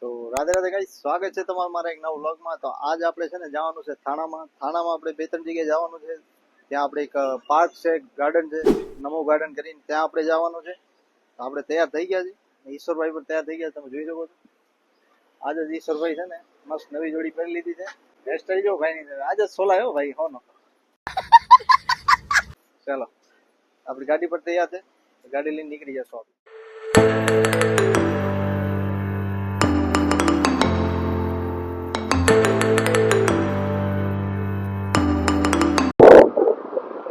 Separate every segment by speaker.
Speaker 1: તો રાધે રાધે ગાઈસ, સ્વાગત છે તમારું મારા એક નવા વ્લોગમાં। તો આજ આપણે છે ને જવાનું છે થાણામાં આપણે 2-3 જગ્યાએ જવાનું છે। ત્યાં આપણે એક પાર્ક છે, ગાર્ડન છે, નમો ગાર્ડન કરીને, ત્યાં આપણે જવાનું છે। તો આપણે તૈયાર થઈ ગયા છે, ઈશ્વરભાઈ પણ તૈયાર થઈ ગયા, તમે જોઈ શકો છો। આજે જ ઈશ્વરભાઈ છે ને મસ્ત નવી જોડી પહેરી લીધી છે। હેરસ્ટાઈલ જો ભાઈની આજે સોલા હો ભાઈ હોનો। ચાલો આપણી ગાડી પર તૈયાર છે, ગાડી લઈને નીકળી જશો આપણે।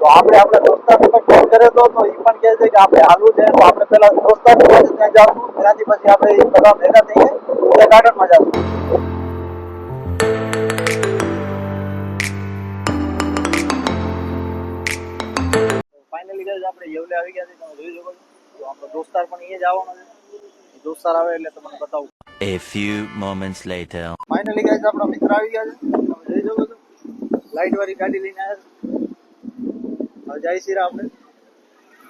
Speaker 1: તો આપણે આપણા દોસ્તારને પણ ફોન કર્યો હતો, તો એ પણ કહે છે કે આપણે હાલવું છે। તો આપણે પેલા દોસ્તારની પાસે ત્યાં જાશું, ત્યાંથી પછી આપણે બધા ભેગા થઈને ત્યાં ગાર્ડનમાં જાશું। ફાઇનલી ગાઈસ આપણે યવલે આવી ગયા છે, તમે જોઈ શકો છો। તો આપણો દોસ્તાર પણ અહીંયા જ આવવાનો છે, દોસ્તાર આવે એટલે તમને બતાવું।
Speaker 2: A few moments later.
Speaker 1: Finally guys આપણા મિત્ર આવી ગયા છે, તમે જોઈ શકો છો। લાઈટ વાળી ગાડી લઈને આવ્યા છે। હવે જાય છે આપણે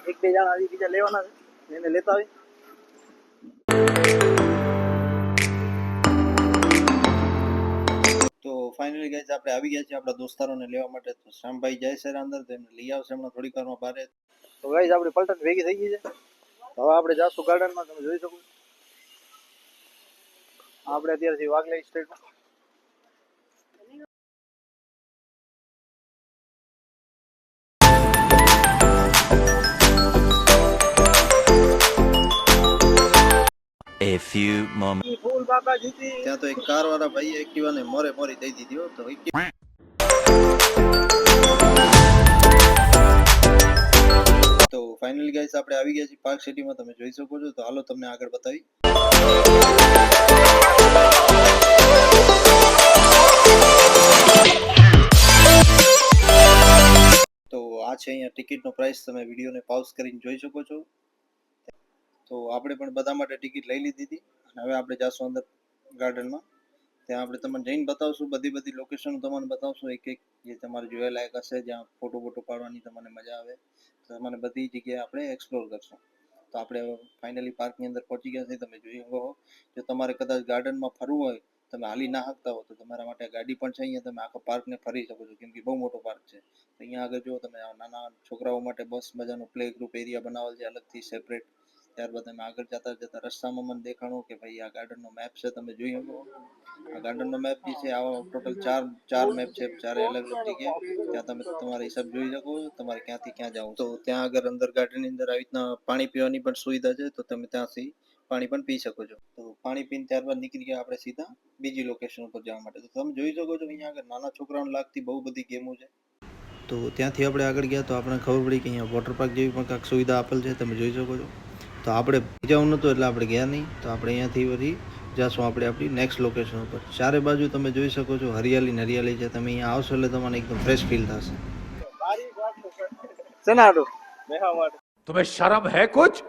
Speaker 1: એક બે જણા હજી બીજા લેવાના છે, એને લેતા આવી। તો ફાઇનલી ગાઈસ આપણે આવી ગયા છીએ આપણા દોસ્તારોને લેવા માટે। તો શ્યામભાઈ જાય છે અંદર, તો એમને લઈ આવશે હમણાં થોડીક વારમાં બારે। તો ગાઈસ આપણી પલટન ભેગી થઈ ગઈ છે, હવે આપણે જાશું ગાર્ડનમાં, તમે જોઈ શકો છો। આપણે અત્યારથી વાગલે સ્ટેટમાં
Speaker 2: A few moments.
Speaker 1: ત્યાં તો એક કાર વાળા ભાઈ એક્ટિવાને મોરે મોરી દઈ દીધી હો। તો ફાઇનલી ગાઈસ આપણે આવી ગયા છીએ પાર્ક સિટીમાં, તમે જોઈ શકો છો। તો હાલો તમને આગળ બતાવી। તો આ છે અહીંયા ટિકિટનો પ્રાઇસ, તમે વિડીયોને પાઉઝ કરીને જોઈ શકો છો। તો આપણે પણ બધા માટે ટિકિટ લઈ લીધી હતી, અને હવે આપણે જાશું અંદર ગાર્ડનમાં। ત્યાં આપણે તમને જઈને બતાવશું, બધી લોકેશન તમને બતાવશું, એક જે તમારે જોયા લાયક હશે, જ્યાં ફોટો પાડવાની તમને મજા આવે, તો તમને બધી જગ્યાએ આપણે એક્સપ્લોર કરશું। તો આપણે ફાઇનલી પાર્કની અંદર પહોંચી ગયા છીએ, તમે જોઈ શકો છો। જો તમારે કદાચ ગાર્ડનમાં ફરવું હોય, તમે હાલી ના શકતા હો, તો તમારા માટે ગાડી પણ છે અહીંયા, તમે આખા પાર્કને ફરી શકો છો, કેમ કે બહુ મોટો પાર્ક છે। અહીંયા આગળ જો તમે નાના છોકરાઓ માટે બસ મજાનો પ્લે ગ્રુપ એરિયા બનાવેલ છે અલગથી સેપરેટ। ત્યારબાદ અમે આગળ જતા રસ્તામાં મને દેખાણું કે ભાઈ આ ગાર્ડનનો મેપ છે, તમે જોઈ શકો। આ ગાર્ડનનો મેપ જે છે, આવા ટોટલ ચાર મેપ છે, ચારે અલગ અલગ જગ્યાએ, ત્યાં તમે તમારા હિસાબ જોઈ શકો તમારે ક્યાંથી ક્યાં જવું। તો ત્યાં આગળ અંદર ગાર્ડનની અંદર આવી રીતના પાણી પીવાની પણ સુવિધા છે, તો તમે ત્યાંથી પાણી પણ પી શકો છો। તો પાણી પીને ત્યારબાદ નીકળી ગયા આપણે સીધા બીજી લોકેશન ઉપર જવા માટે। તો તમે જોઈ શકો છો અહીંયા આગળ નાના છોકરાઓને લાગતી બહુ બધી ગેમો છે। તો ત્યાંથી આપણે આગળ ગયા તો આપણે ખબર પડી કે અહીંયા વોટર પાર્ક જેવી પણ કાંઈક સુવિધા આપેલ છે, તમે જોઈ શકો છો। તો આપણે જવું નહોતું એટલે આપણે ગયા નહીં, તો આપણે અહીંયાથી વળી જાશું આપણે આપણી નેક્સ્ટ લોકેશન ઉપર। ચારે બાજુ તમે જોઈ શકો છો હરિયાળી હરિયાળી છે, તમે અહીંયા આવશો એટલે તમને એકદમ ફ્રેશ ફીલ થશે।
Speaker 2: तुम्हें शर्म है कुछ?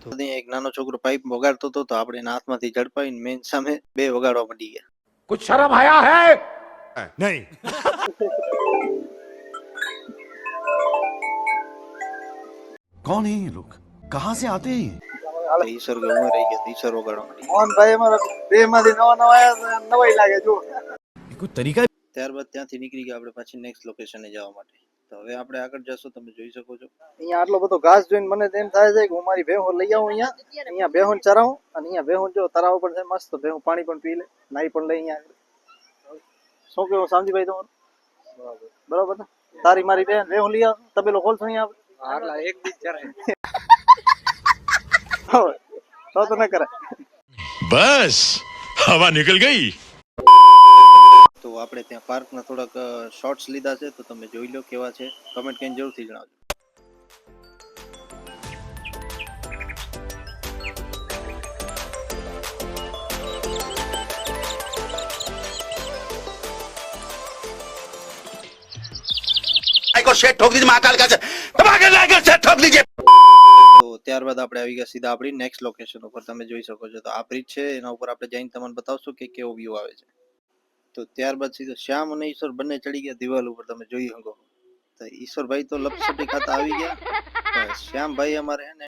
Speaker 1: તો એક નાનો છોકરો પાઇપ વગાડતો હતો, તો આપણે એના હાથમાંથી ઝડપાવીને મેન સામે બે વગાડવા માંડી ગયા।
Speaker 2: कुछ शर्म आया है? नहीं।
Speaker 3: कौन है ये लोग? कहाँ से आते हैं?
Speaker 1: ઈશ્વર કે હું રહી ગયા, ઈશ્વર વગાડવા માંડી। મોહનભાઈ અમારા બે માંથી નવા આયા, નવાઈ લાગે જો।
Speaker 3: कोई तरीका?
Speaker 1: ત્યારબાદ ત્યાંથી નીકળી ગયા આપણે પાછી નેક્સ્ટ લોકેશને જવા માટે। તો હવે આપણે આગળ જશું, તમે જોઈ શકો છો। અહીંયા આટલો બધો ઘાસ જોઈને મને તેમ થાય છે કે હું મારી ભેહો લઈ આવું અહીંયા ભેહોને ચરાવું, અને અહીંયા ભેહો જો તરાવ પણ છે મસ્ત, ભેહો પાણી પણ પી લે, નાઈ પણ લે અહીંયા। શું કેવું સામજીભાઈ તમારું? બરાબર ને? તારી મારી બેન ભેહો લઈ આવ, તબેલો ખોલશો અહીંયા આપણે એક બીજ ચરાય તો ન કરે।
Speaker 3: बस हवा निकल गई।
Speaker 1: તો આપણે ત્યાં પાર્કના થોડાક શોર્ટ્સ લીધા છે, તો તમે જોઈ લો કેવા છે, કમેન્ટ કરીને જરૂરથી જણાવજો।
Speaker 3: को शेट ठोक दीजिए महाकाल का धमाके लाकर शेट ठोक दीजिए।
Speaker 1: તો ત્યારબાદ આપણે આવી ગયા સીધા આપણી નેક્સ્ટ લોકેશન ઉપર, તમે જોઈ શકો છો। તો આ બ્રિજ છે, એના ઉપર આપણે જઈને તમને બતાવશું કે કેવો વ્યૂ આવે છે। તો ત્યારબાદ સીધો શ્યામ અને ઈશ્વર બંને ચડી ગયા દિવાલ ઉપર, તમે જોઈ શકો। તો ઈશ્વરભાઈ તો લપસટી ખાતા આવી ગયા, શ્યામભાઈ અમારે હે ને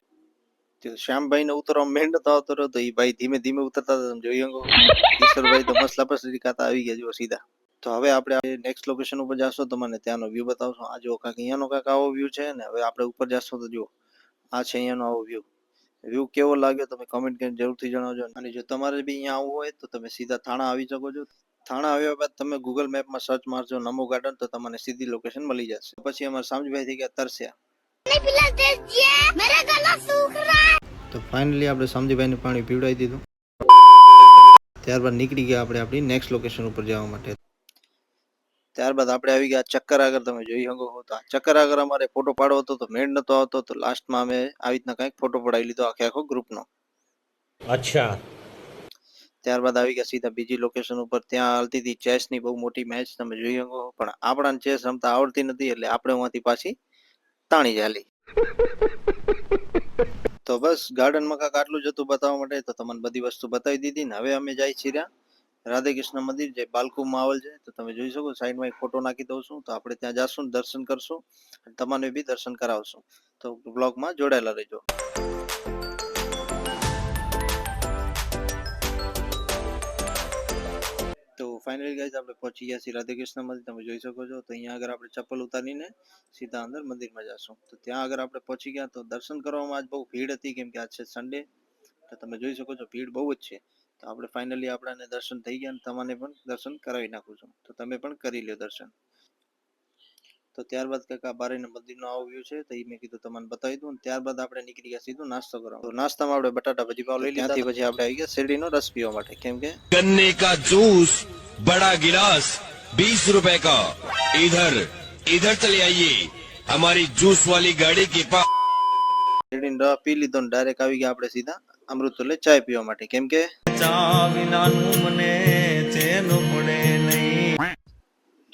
Speaker 1: તો શ્યામભાઈને ઉતરવા મેળ નતો આવતો રહ્યો તો એ ભાઈ ધીમે ધીમે ઉતરતા હતા તમે જોઈ શકો. ઈશ્વરભાઈ તો મસલા પર ખાતા આવી ગયા જો સીધા. તો હવે આપણે નેક્સ્ટ લોકેશન ઉપર જાશું તો મને ત્યાંનો વ્યૂ બતાવશો. આ જો કાંઈક અહીંયાનો કાંઈક આવો વ્યૂ છે ને. હવે આપણે ઉપર જાશું તો જુઓ આ છે અહીંયાનો આવો વ્યૂ કેવો લાગ્યો તમે કમેન્ટ કરીને જરૂરથી જણાવજો. અને જો તમારે બી અહીંયા આવવું હોય તો તમે સીધા થાણા આવી શકો છો. થાણા આવ્યા બાદ તમે ગૂગલ મેપમાં સર્ચ મારજો નમો ગાર્ડન તો તમને સીધી લોકેશન મળી જશે. પછી અમારા સામજીભાઈ થઈ ગયા તરસ્યા. તો ફાઇનલી આપણે સામજીભાઈને પાણી પીવડાવી દીધું. ત્યારબાદ નીકળી ગયા આપણે આપણી નેક્સ્ટ લોકેશન ઉપર જવા માટે. ત્યારબાદ આપણે આવી ગયા ચક્કર આગળ તમે જોઈ શકો છો. તો આ ચક્કર આગળ અમારે ફોટો પાડવો હતો તો મેળ નતો આવતો તો લાસ્ટમાં અમે આવી રીતના કંઈક ફોટો પડાવી લીધો આખો ગ્રુપનો.
Speaker 4: અચ્છા.
Speaker 1: ત્યારબાદ આવી ગયા સીધા બીજી લોકેશન ઉપર. ત્યાં હાલતી હતી ચેસની બહુ મોટી મેચ તમે જોઈ શકો. પણ આપણાને ચેસ રમતા આવડતી નથી એટલે આપણે ત્યાંથી પાછી તાણી ચાલી. તો બસ ગાર્ડનમાં કાંઈક આટલું જ હતું બતાવવા માટે. તો તમને બધી વસ્તુ બતાવી દીધી ને હવે અમે જાય છીએ રાધે કૃષ્ણ મંદિર જે બાલકુમાં આવેલ છે. તો તમે જોઈ શકો સાઈડમાં એક ફોટો નાખી દઉં છું. તો આપણે ત્યાં જાશું દર્શન કરશું અને તમને બી દર્શન કરાવશું. તો બ્લોગમાં જોડાયેલા રહેજો. તો ફાઇનલી ગાઈઝ આપણે પહોંચી ગયા છીએ રાધે કૃષ્ણ મંદિર તમે જોઈ શકો છો. તો અહીંયા આગળ આપણે ચપ્પલ ઉતારીને સીધા અંદર મંદિરમાં જશું. તો ત્યાં આગળ આપણે પહોંચી ગયા. તો દર્શન કરવામાં આજ બહુ ભીડ હતી કેમ કે આજ છે સન્ડે. તો તમે જોઈ શકો છો ભીડ બહુ જ છે. તો આપણે ફાઇનલી આપણાને દર્શન થઈ ગયા અને તમને પણ દર્શન કરાવી નાખું છું. તો તમે પણ કરી લ્યો દર્શન. તો ત્યારબાદ કંઈક આ બારીના મંદિરનો આવો વ્યૂ છે. તો એ મેં કીધું તમને બતાવી દઉં. ત્યારબાદ આપણે નીકળી ગયા સીધું નાસ્તો કરવા. તો નાસ્તામાં આપણે બટાટા ભજી પાવ લઈ લીધા. પછી આપણે આવી ગયા શેરડીનો રસ પીવા માટે કેમ કે
Speaker 5: गन्ने का जूस बड़ा गिलास 20 रुपए का इधर चले आइए हमारी जूस वाली गाड़ी के पास.
Speaker 1: શેરડીનો રસ પી લીધો ને ડાયરેક્ટ આવી ગયા આપણે સીધા અમૃતતુલ્ય ચાય પીવા માટે કેમ કે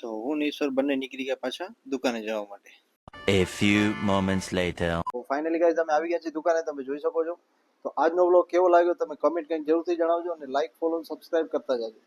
Speaker 1: તો હું ને ઈશ્વર બંને નીકળી ગયા પાછા દુકાને જવા માટે.
Speaker 2: A few moments later.
Speaker 1: તો ફાઇનલી ગાઈઝ અમે આવી ગયા છીએ દુકાને તમે જોઈ શકો છો. તો આજનો વ્લોગ કેવો લાગ્યો તમે કમેન્ટ કરીને જરૂરથી જણાવજો અને લાઈક ફોલો સબસ્ક્રાઇબ કરતા જાજો.